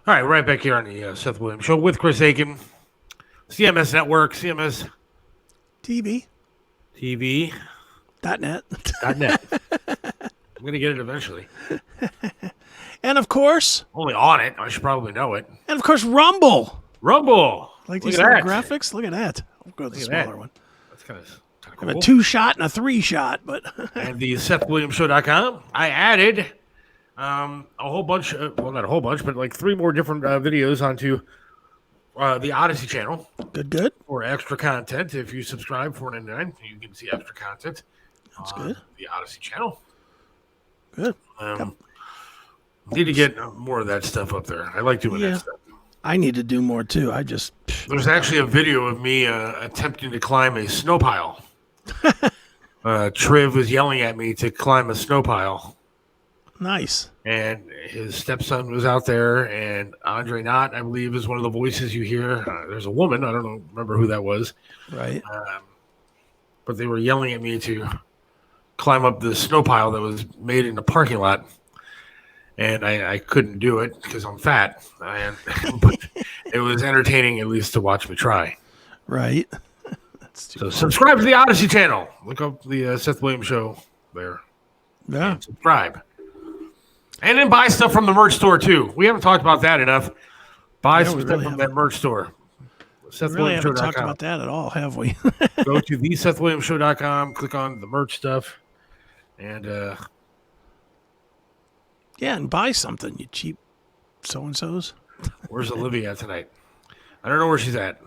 All right, right back here on the Seth Williams Show with Chris Akin, CMS Network, CMS TV. TV .net. .net. I'm going to get it eventually. And of course, Only on it. I should probably know it. Rumble. Rumble. Like Look these at little that. graphics. Look at that. I'll go with the Look at smaller that. one. That's kind of I cool. have a 2-shot and a 3-shot, but And the SethWilliamsShow.com. I added a whole bunch, well, not a whole bunch, but like 3 more different videos onto the Odyssey channel. good. For extra content. If you subscribe $4.99, you can see extra content. That's good. The Odyssey channel. Good. Need to get more of that stuff up there. I like doing that stuff. I need to do more too. There's actually a video of me attempting to climb a snow pile. Triv was yelling at me to climb a snow pile. Nice. And his stepson was out there, and Andre Knott, I believe, is one of the voices you hear. There's a woman. I don't remember who that was. Right. But they were yelling at me to climb up the snow pile that was made in the parking lot. And I couldn't do it because I'm fat. But it was entertaining, at least, to watch me try. Right. So subscribe to the Odyssey channel. Look up the Seth Williams Show there. Yeah. And subscribe. And then buy stuff from the merch store, too. We haven't talked about that enough. Buy some stuff from that merch store. We really haven't talked about that at all, have we? Go to thesethwilliamsshow.com, click on the merch stuff, and yeah, and buy something, you cheap so-and-sos. Where's Olivia tonight? I don't know where she's at.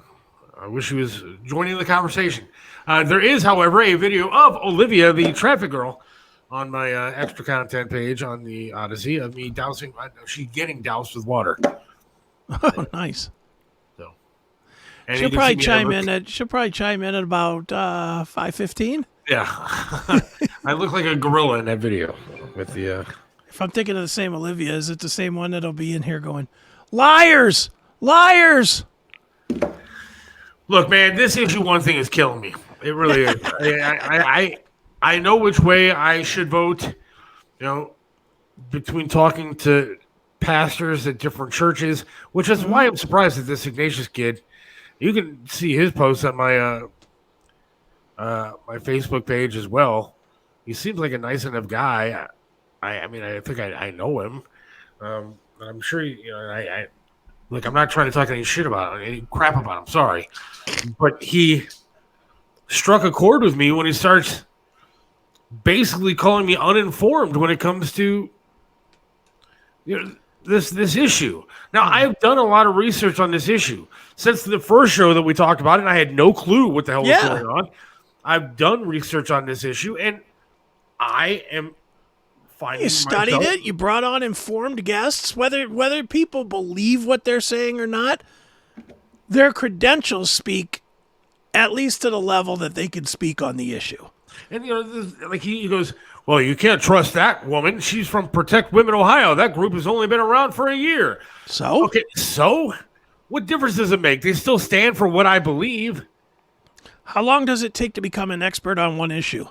I wish she was joining the conversation. There is, however, a video of Olivia, the traffic girl, on my extra content page on the Odyssey of me dousing. She's getting doused with water. Oh, nice. So she'll probably chime in at about 5:15. Yeah, I look like a gorilla in that video with the. If I'm thinking of the same Olivia, is it the same one that'll be in here going, liars, liars? Look, man, this issue 1 thing is killing me. It really is. I know which way I should vote. You know, between talking to pastors at different churches, which is why I'm surprised at this Ignatius kid. You can see his posts on my my Facebook page as well. He seems like a nice enough guy. I mean, I think I know him. I'm sure, look, I'm not trying to talk any shit about him, any crap about him. Sorry. But he struck a chord with me when he starts basically calling me uninformed when it comes to this issue. Now, I've done a lot of research on this issue. Since the first show that we talked about it, and I had no clue what the hell was going on. I've done research on this issue, and I am finding You studied it. You brought on informed guests. Whether people believe what they're saying or not, their credentials speak at least to the level that they can speak on the issue. And, like he goes, well, you can't trust that woman. She's from Protect Women Ohio. That group has only been around for a year. So? Okay, so? What difference does it make? They still stand for what I believe. How long does it take to become an expert on one issue?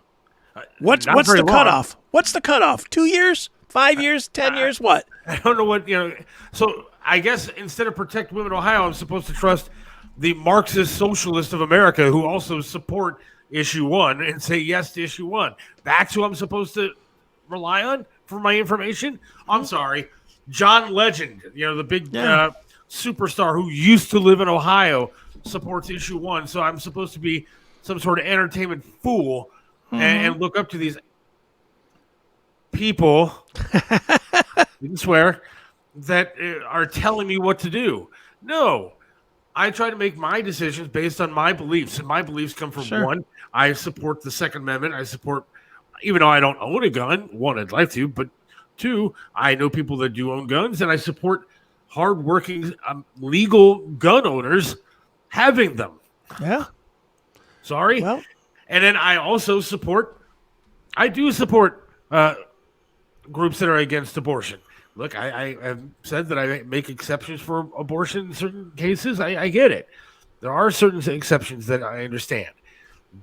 What's the long. cutoff? What's the cutoff? 2 years? 5 years? 10 years? What? I don't know what, So I guess instead of Protect Women Ohio, I'm supposed to trust the Marxist Socialist of America who also support issue 1 and say yes to issue 1. That's who I'm supposed to rely on for my information? I'm sorry. John Legend, the big superstar who used to live in Ohio, supports issue 1. So I'm supposed to be some sort of entertainment fool and look up to these people, you can swear, that are telling me what to do. No. I try to make my decisions based on my beliefs, and my beliefs come from 1, I support the Second Amendment. I support, even though I don't own a gun, 1, I'd like to, but 2, I know people that do own guns, and I support hardworking, legal gun owners having them. Yeah. Sorry. Well. And then I also support groups that are against abortion. Look, I have said that I make exceptions for abortion in certain cases. I get it. There are certain exceptions that I understand.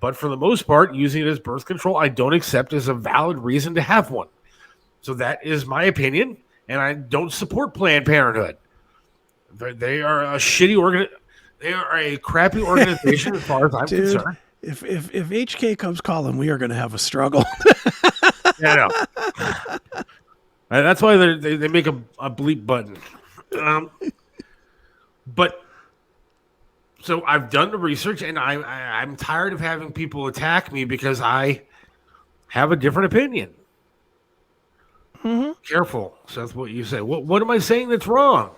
But for the most part, using it as birth control, I don't accept as a valid reason to have one. So that is my opinion, and I don't support Planned Parenthood. They are a shitty They are a crappy organization as far as I'm Dude, concerned. if HK comes calling, we are going to have a struggle. Yeah, I know. That's why they make a bleep button. But so I've done the research, and I'm tired of having people attack me because I have a different opinion. Careful, Seth, what you say. What am I saying that's wrong?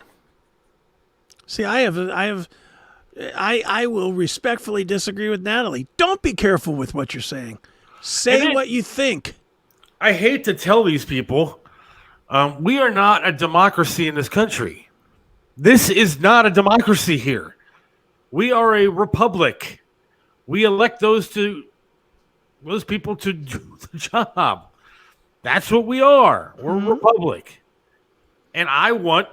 See, I will respectfully disagree with Natalie. Don't be careful with what you're saying. Say what you think. I hate to tell these people, we are not a democracy in this country. This is not a democracy here. We are a republic. We elect those people to do the job. That's what we are. We're a republic. And I want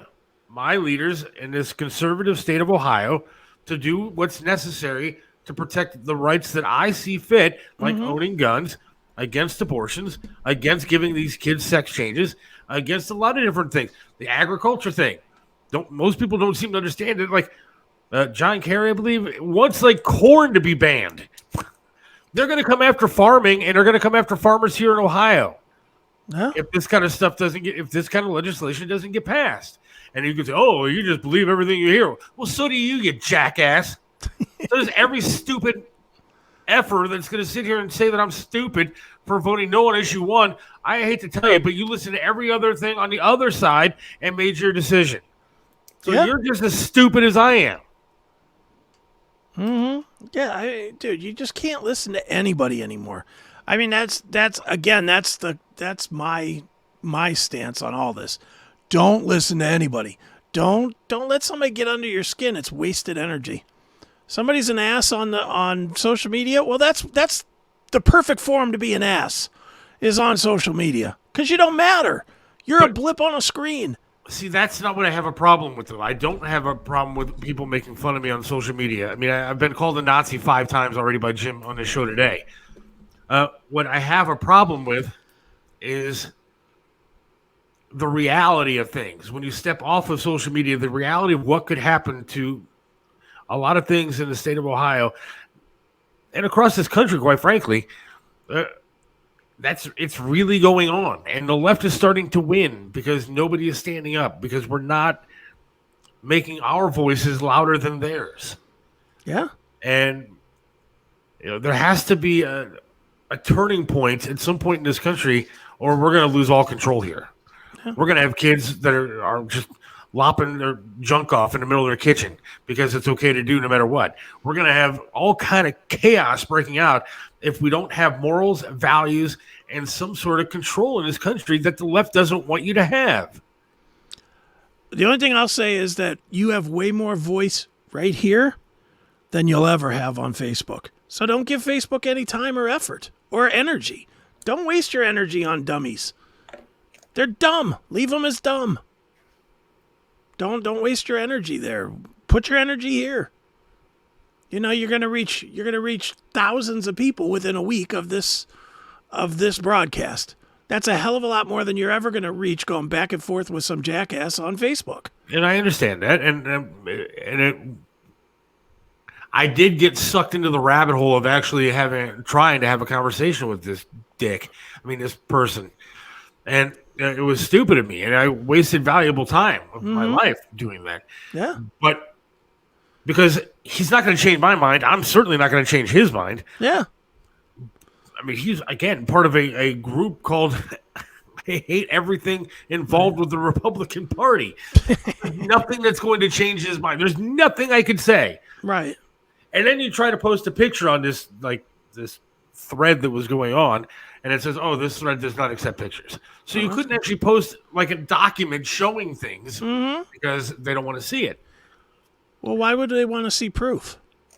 my leaders in this conservative state of Ohio to do what's necessary to protect the rights that I see fit, like owning guns, against abortions, against giving these kids sex changes, against a lot of different things. The agriculture thing. Most people don't seem to understand it. Like John Kerry, I believe, wants like corn to be banned. They're going to come after farming, and they're going to come after farmers here in Ohio. No? If this kind of stuff if this kind of legislation doesn't get passed. And you can say, oh, you just believe everything you hear. Well, so do you jackass. So does every stupid effer that's going to sit here and say that I'm stupid for voting no on issue 1. I hate to tell you, but you listen to every other thing on the other side and made your decision. So you're just as stupid as I am. Yeah, dude, you just can't listen to anybody anymore. I mean, that's my stance on all this. Don't listen to anybody. Don't let somebody get under your skin. It's wasted energy. Somebody's an ass on social media. Well, that's the perfect forum to be an ass, is on social media, because you don't matter. You're a blip on a screen. See, that's not what I have a problem with, though. I don't have a problem with people making fun of me on social media. I mean, I've been called a Nazi 5 times already by Jim on this show today. What I have a problem with is the reality of things. When you step off of social media, the reality of what could happen to a lot of things in the state of Ohio and across this country, quite frankly, it's really going on. And the left is starting to win because nobody is standing up, because we're not making our voices louder than theirs. Yeah. And there has to be a turning point at some point in this country, or we're going to lose all control here. Yeah. We're going to have kids that are just lopping their junk off in the middle of their kitchen because it's okay to do no matter what. We're going to have all kind of chaos breaking out if we don't have morals, values, and some sort of control in this country that the left doesn't want you to have. The only thing I'll say is that you have way more voice right here than you'll ever have on Facebook. So don't give Facebook any time or effort or energy. Don't waste your energy on dummies. They're dumb. Leave them as dumb. Don't waste your energy there. Put your energy here. You're gonna reach thousands of people within a week of this broadcast. That's a hell of a lot more than you're ever gonna reach going back and forth with some jackass on Facebook. And I understand that, I did get sucked into the rabbit hole of actually trying to have a conversation with this this person, and it was stupid of me, and I wasted valuable time of my life doing that. Yeah. But because he's not going to change my mind, I'm certainly not going to change his mind. Yeah. I mean, he's, again, part of a group called I Hate Everything Involved with the Republican Party. Nothing that's going to change his mind. There's nothing I could say. Right. And then you try to post a picture on this thread that was going on, and it says, oh, this thread does not accept pictures. So you couldn't actually post like a document showing things because they don't want to see it. Well, why would they want to see proof?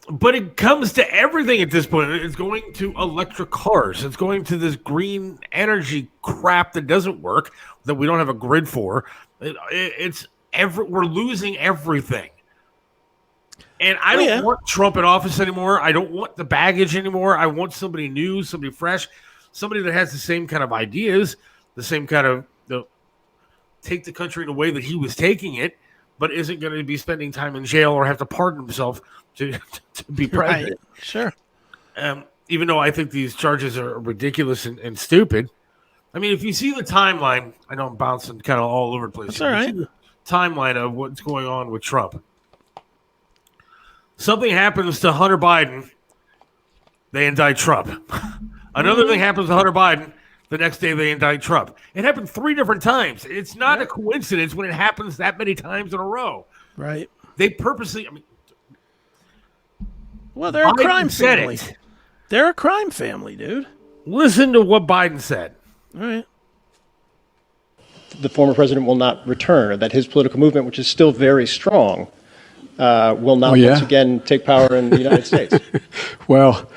But it comes to everything at this point. It's going to electric cars. It's going to this green energy crap that doesn't work, that we don't have a grid for. We're losing everything. And I don't want Trump in office anymore. I don't want the baggage anymore. I want somebody new, somebody fresh, somebody that has the same kind of ideas, the same kind of take the country in a way that he was taking it, but isn't going to be spending time in jail or have to pardon himself to be president. Right. Sure. Even though I think these charges are ridiculous and stupid. I mean, if you see the timeline, I know I'm bouncing kind of all over the place. That's all right. The timeline of what's going on with Trump. Something happens to Hunter Biden, they indict Trump. Another thing happens to Hunter Biden, the next day they indict Trump. It happened 3 different times. It's not a coincidence when it happens that many times in a row. Right. They purposely, Well, they're a Biden crime said family. it. They're a crime family, dude. Listen to what Biden said. All right. The former president will not return, or that his political movement, which is still very strong, will not once again take power in the United States. Well,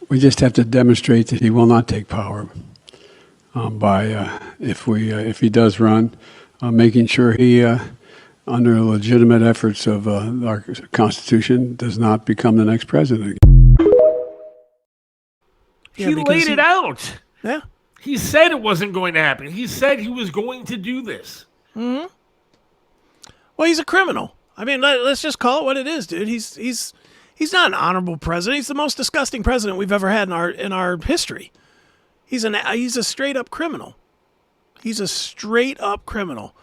we just have to demonstrate that he will not take power by if he does run, making sure he, under legitimate efforts of our Constitution, does not become the next president. He laid it out. Yeah. He said it wasn't going to happen. He said he was going to do this. Mm-hmm. Well, he's a criminal. I mean, let's just call it what it is, dude. He's not an honorable president. He's the most disgusting president we've ever had in our history. He's a straight up criminal. He's a straight up criminal.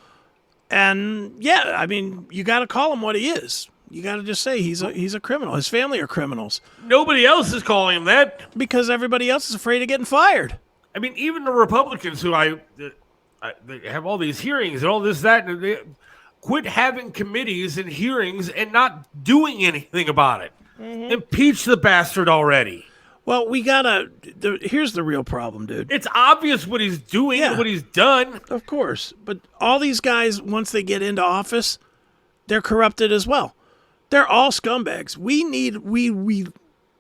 And yeah, I mean, you got to call him what he is. You got to just say he's a criminal. His family are criminals. Nobody else is calling him that because everybody else is afraid of getting fired. I mean, even the Republicans who they have all these hearings and all this, that, and they quit having committees and hearings and not doing anything about it. Mm-hmm. Impeach the bastard already. Well, here's the real problem, dude. It's obvious what he's doing, what he's done. Of course. But all these guys, once they get into office, they're corrupted as well. They're all scumbags. We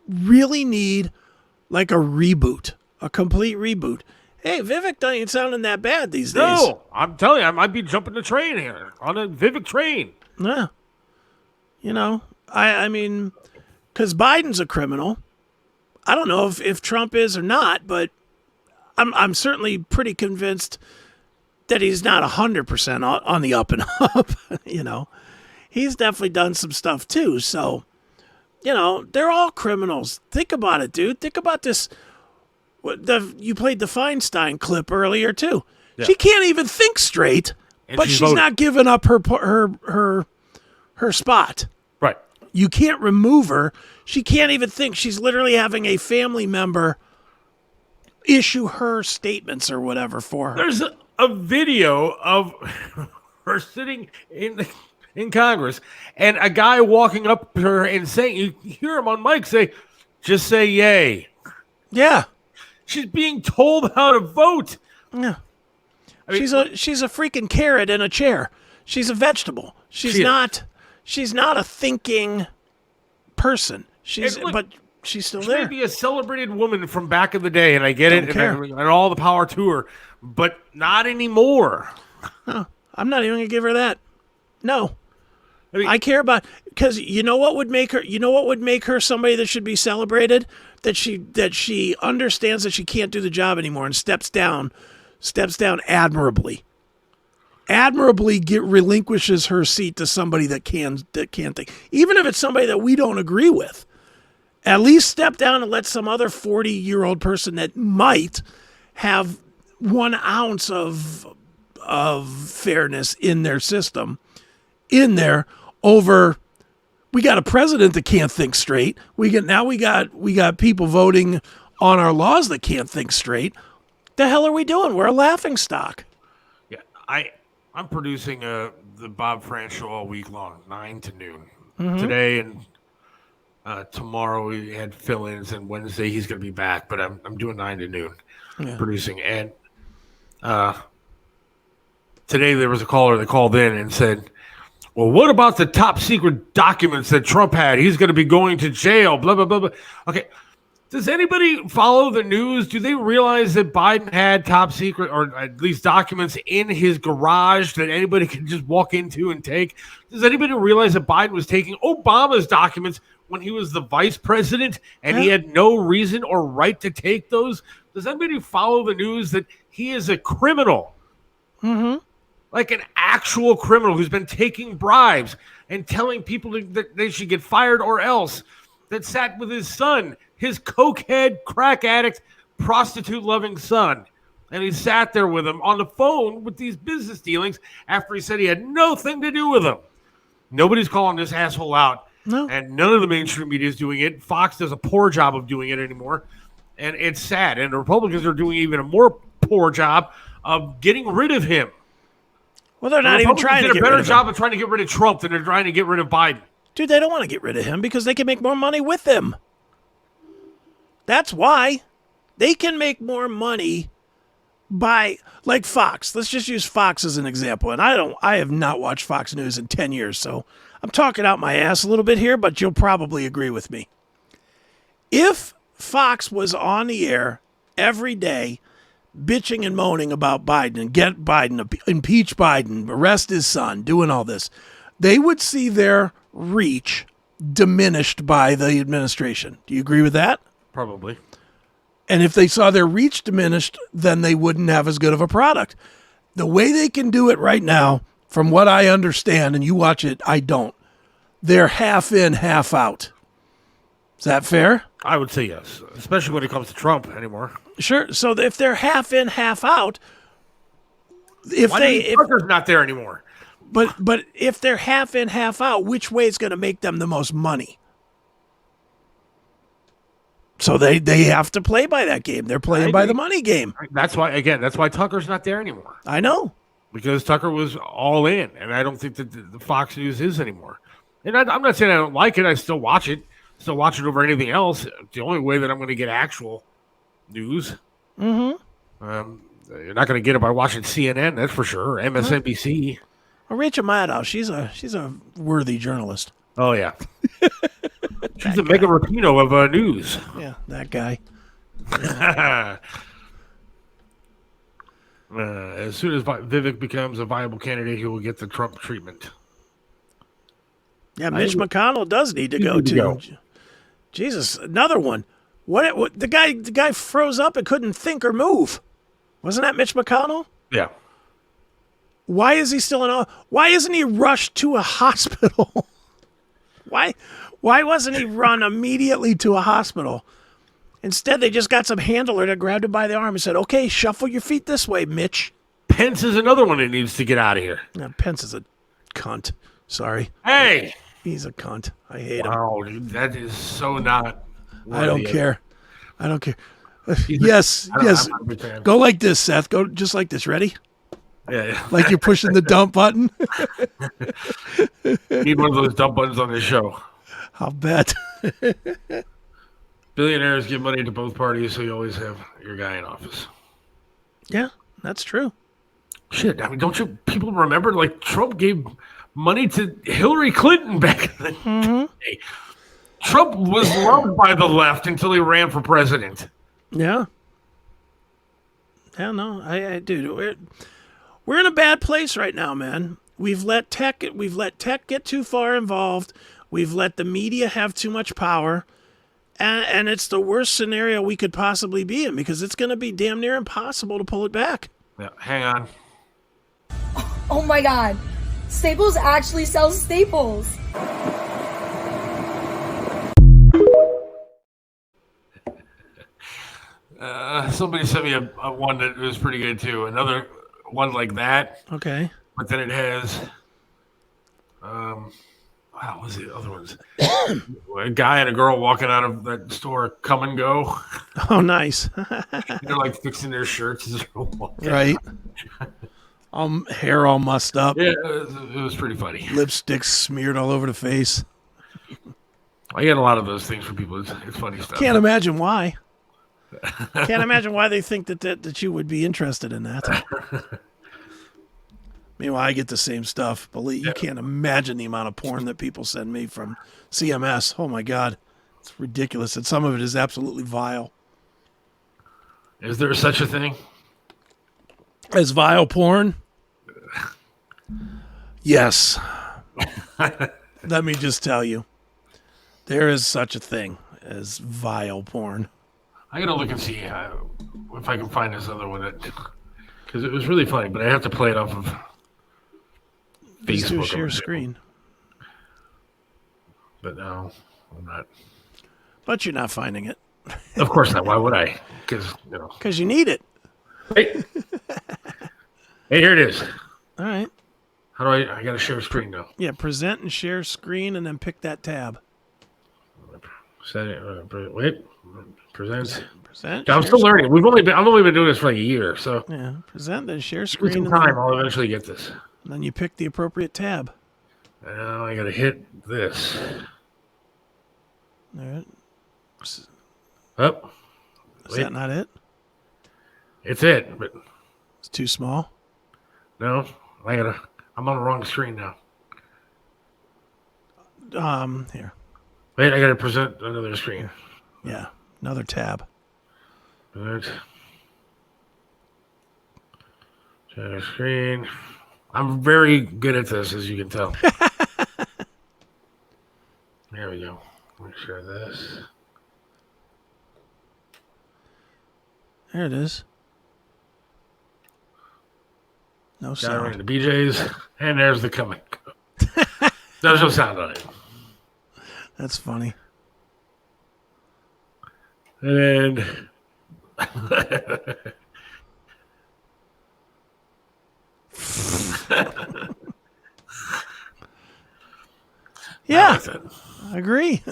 really need like a reboot, a complete reboot. Hey, Vivek ain't sounding that bad these days. No, I'm telling you, I might be jumping the train here on a Vivek train. Yeah. You know, I mean, because Biden's a criminal. I don't know if Trump is or not, but I'm certainly pretty convinced that he's not 100% on the up and up. You know, he's definitely done some stuff too. So, you know, they're all criminals. Think about it, dude. Think about this. You played the Feinstein clip earlier too. Yeah. She can't even think straight, but she's not giving up her spot. Right. You can't remove her. She can't even think. She's literally having a family member issue her statements or whatever for her. There's a video of her sitting in Congress and a guy walking up to her and saying, you hear him on mic say, just say yay. Yeah. She's being told how to vote. Yeah. I mean, she's a freaking carrot in a chair. She's a vegetable. She's not a thinking person. But she's still there. She may be a celebrated woman from back in the day, and I get it, and all the power to her, but not anymore. No, I'm not even gonna give her that. No, I care about, because you know what would make her somebody that should be celebrated. That she understands that she can't do the job anymore and steps down admirably. Relinquishes her seat to somebody that can think, even if it's somebody that we don't agree with. At least step down and let some other 40-year-old person that might have 1 ounce of fairness in their system in there over. We got a president that can't think straight. We got people voting on our laws that can't think straight. The hell are we doing? We're a laughing stock. Yeah, I'm producing the Bob France show all week long, 9 to noon. Mm-hmm. Today and tomorrow we had fill-ins, and Wednesday he's going to be back. But I'm doing 9 to noon producing. And today there was a caller that called in and said, well, what about the top secret documents that Trump had? He's going to be going to jail, blah, blah, blah, blah. Okay. Does anybody follow the news? Do they realize that Biden had top secret, or at least documents in his garage that anybody could just walk into and take? Does anybody realize that Biden was taking Obama's documents when he was the vice president and he had no reason or right to take those? Does anybody follow the news that he is a criminal? Mm-hmm. like an actual criminal who's been taking bribes and telling people that they should get fired or else, that sat with his son, his cokehead, crack addict, prostitute-loving son. And he sat there with him on the phone with these business dealings after he said he had nothing to do with them. Nobody's calling this asshole out. No. And none of the mainstream media is doing it. Fox does a poor job of doing it anymore. And it's sad. And the Republicans are doing even a more poor job of getting rid of him. Well, they're not even trying to get rid of him. Did a better job of trying to get rid of Trump than they're trying to get rid of Biden. Dude, they don't want to get rid of him because they can make more money with him. That's why. They can make more money by, like Fox. Let's just use Fox as an example. And I have not watched Fox News in 10 years, so I'm talking out my ass a little bit here, but you'll probably agree with me. If Fox was on the air every day bitching and moaning about Biden and get Biden, impeach Biden, arrest his son, doing all this, they would see their reach diminished by the administration. Do you agree with that? Probably. And if they saw their reach diminished, then they wouldn't have as good of a product. The way they can do it right now, from what I understand, and you watch it, I don't, they're half in, half out. Is that fair? I would say yes, especially when it comes to Trump anymore. Sure. So if they're half in, half out, Tucker's not there anymore. But if they're half in, half out, which way is going to make them the most money? So they have to play by that game. They're playing by the money game. That's why Tucker's not there anymore. I know. Because Tucker was all in, and I don't think that the Fox News is anymore. And I'm not saying I don't like it. I still watch it. Still watch it over anything else. The only way that I'm going to get actual news. Mm-hmm. You're not going to get it by watching CNN, that's for sure. MSNBC. Well, Rachel Maddow, she's a worthy journalist. Oh, yeah. She's a Mega Rapino of news. Yeah, that guy. As soon as Vivek becomes a viable candidate, he will get the Trump treatment. Yeah, Mitch McConnell does need to go too. Jesus, another one. What the guy froze up and couldn't think or move. Wasn't that Mitch McConnell? Yeah. Why is he still in? Why isn't he rushed to a hospital? Why wasn't he run immediately to a hospital? Instead, they just got some handler that grabbed him by the arm and said, "Okay, shuffle your feet this way, Mitch." Pence is another one that needs to get out of here. No, Pence is a cunt. Sorry. Hey! He's a cunt. I hate him. Wow, dude, that is so not. I don't care. I don't care. Yes. Go like this, Seth. Go just like this. Ready? Yeah. Like you're pushing the dump button. Need one of those dump buttons on this show. I'll bet. Billionaires give money to both parties, so you always have your guy in office. Yeah, that's true. Shit, I mean, don't you people remember? Like Trump gave money to Hillary Clinton back in the day. Trump was loved by the left until he ran for president. Yeah. Hell no, I dude, we're in a bad place right now, man. We've let tech get too far involved. We've let the media have too much power. And it's the worst scenario we could possibly be in because it's going to be damn near impossible to pull it back. Yeah, hang on. Oh my God. Staples actually sells staples. Somebody sent me a one that was pretty good too. Another one like that. Okay. But then it has, what was the other ones? A guy and a girl walking out of that store, Come and Go. Oh, nice. They're like fixing their shirts as they're walking. Right. Hair all mussed up. Yeah, it was pretty funny. Lipstick smeared all over the face. I get a lot of those things from people. It's funny stuff. Can't imagine why. Can't imagine why they think that you would be interested in that. Meanwhile, I get the same stuff. Believe you can't imagine the amount of porn that people send me from CMS. Oh my God, it's ridiculous, and some of it is absolutely vile. Is there such a thing as vile porn? Yes. Let me just tell you, there is such a thing as vile porn. I gotta look and see if I can find this other one because it was really funny, but I have to play it off of Just do a Facebook. share or screen. But no, I'm not. But you're not finding it. Of course not. Why would I? Because you need it. Hey, hey, here it is. All right. How do I got to share screen now? Yeah, present and share screen, and then pick that tab. Set it. Wait. Present. Present. I'm still learning. I've only been doing this for like a year, so Yeah, present, then share with screen. some And time, I'll eventually get this. then you pick the appropriate tab. Now I got to hit this. All right. Oh, Is that not it? It's it, but It's too small. no, I'm on the wrong screen now. Here. Wait, I got to present another screen. Yeah, another tab. Present. Share screen. I'm very good at this, as you can tell. There we go. Let me share this. There it is. No Got sound. the BJ's, and there's the coming. There's no sound on it. That's funny. And Yeah, I agree.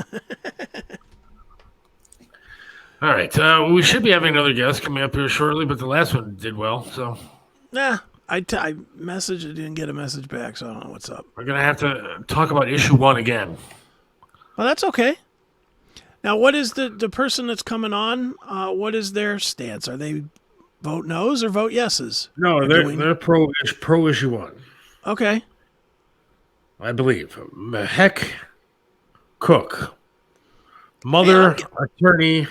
all right, we should be having another guest coming up here shortly, but the last one did well, so Nah, I messaged, I didn't get a message back, so I don't know what's up. we're gonna have to talk about issue 1 again. Well, that's okay. Now, what is the person that's coming on? What is their stance? Are they vote no's or vote yeses? No, they're pro issue 1, Okay. I believe. Heck, Cook, mother, attorney,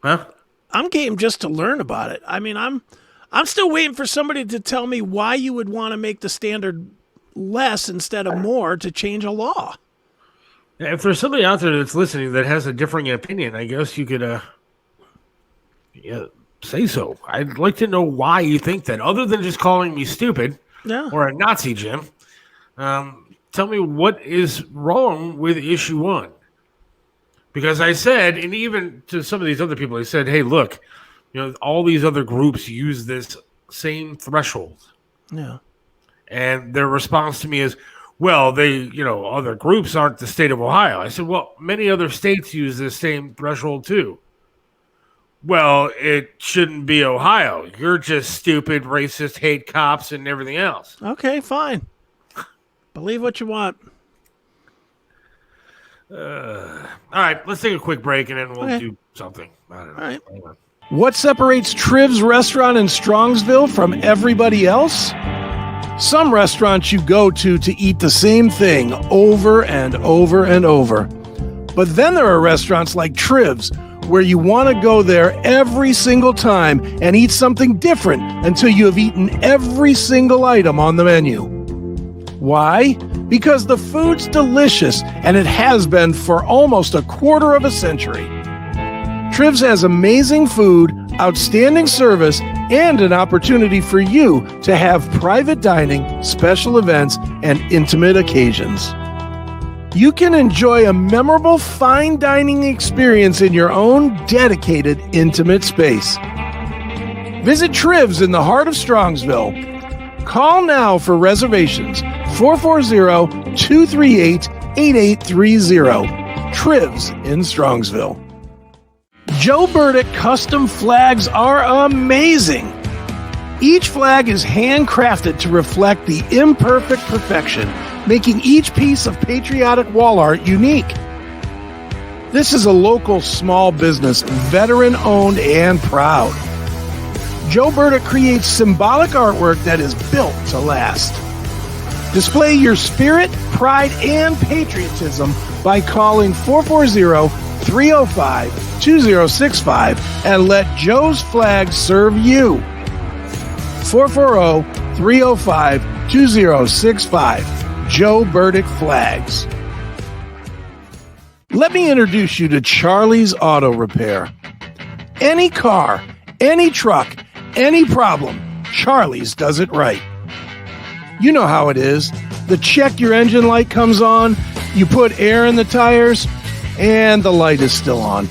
huh? I'm game just to learn about it. I mean, I'm still waiting for somebody to tell me why you would want to make the standard less instead of more to change a law. If there's somebody out there that's listening that has a differing opinion, I guess you could say so. I'd like to know why you think that, other than just calling me stupid or a Nazi, Jim. Tell me what is wrong with issue 1. Because I said, and even to some of these other people, I said, hey, look, all these other groups use this same threshold. Yeah. And their response to me is, well, other groups aren't the state of Ohio. I said, well, many other states use this same threshold too. Well, it shouldn't be Ohio. You're just stupid, racist, hate cops, and everything else. Okay, fine. Believe what you want. All right, let's take a quick break, and then we'll do something. I don't know. All right. Hang on. What separates Triv's restaurant in Strongsville from everybody else? Some restaurants you go to eat the same thing over and over and over. But then there are restaurants like Triv's, where you want to go there every single time and eat something different until you have eaten every single item on the menu. Why? Because the food's delicious, and it has been for almost a quarter of a century. Triv's has amazing food, outstanding service, and an opportunity for you to have private dining, special events, and intimate occasions. You can enjoy a memorable fine dining experience in your own dedicated, intimate space. Visit Triv's in the heart of Strongsville. Call now for reservations, 440-238-8830. Triv's in Strongsville. Joe Burdick custom flags are amazing. Each flag is handcrafted to reflect the imperfect perfection, making each piece of patriotic wall art unique. This is a local small business, veteran-owned and proud. Joe Burdick creates symbolic artwork that is built to last. Display your spirit, pride, and patriotism by calling 440-305-2065 and let Joe's flag serve you. 440-305-2065. Joe Burdick Flags. Let me introduce you to Charlie's Auto Repair. Any car, any truck, any problem, Charlie's does it right. You know how it is. the check your engine light comes on, you put air in the tires, and the light is still on.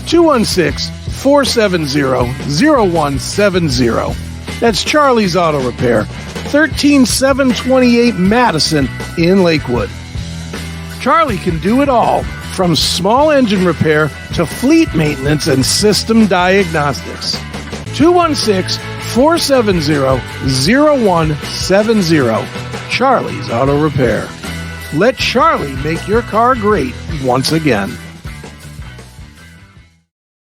216-470-0170. That's Charlie's Auto Repair, 13728 Madison in Lakewood. Charlie can do it all, from small engine repair to fleet maintenance and system diagnostics. 216-470-0170. Charlie's Auto Repair. Let Charlie make your car great once again.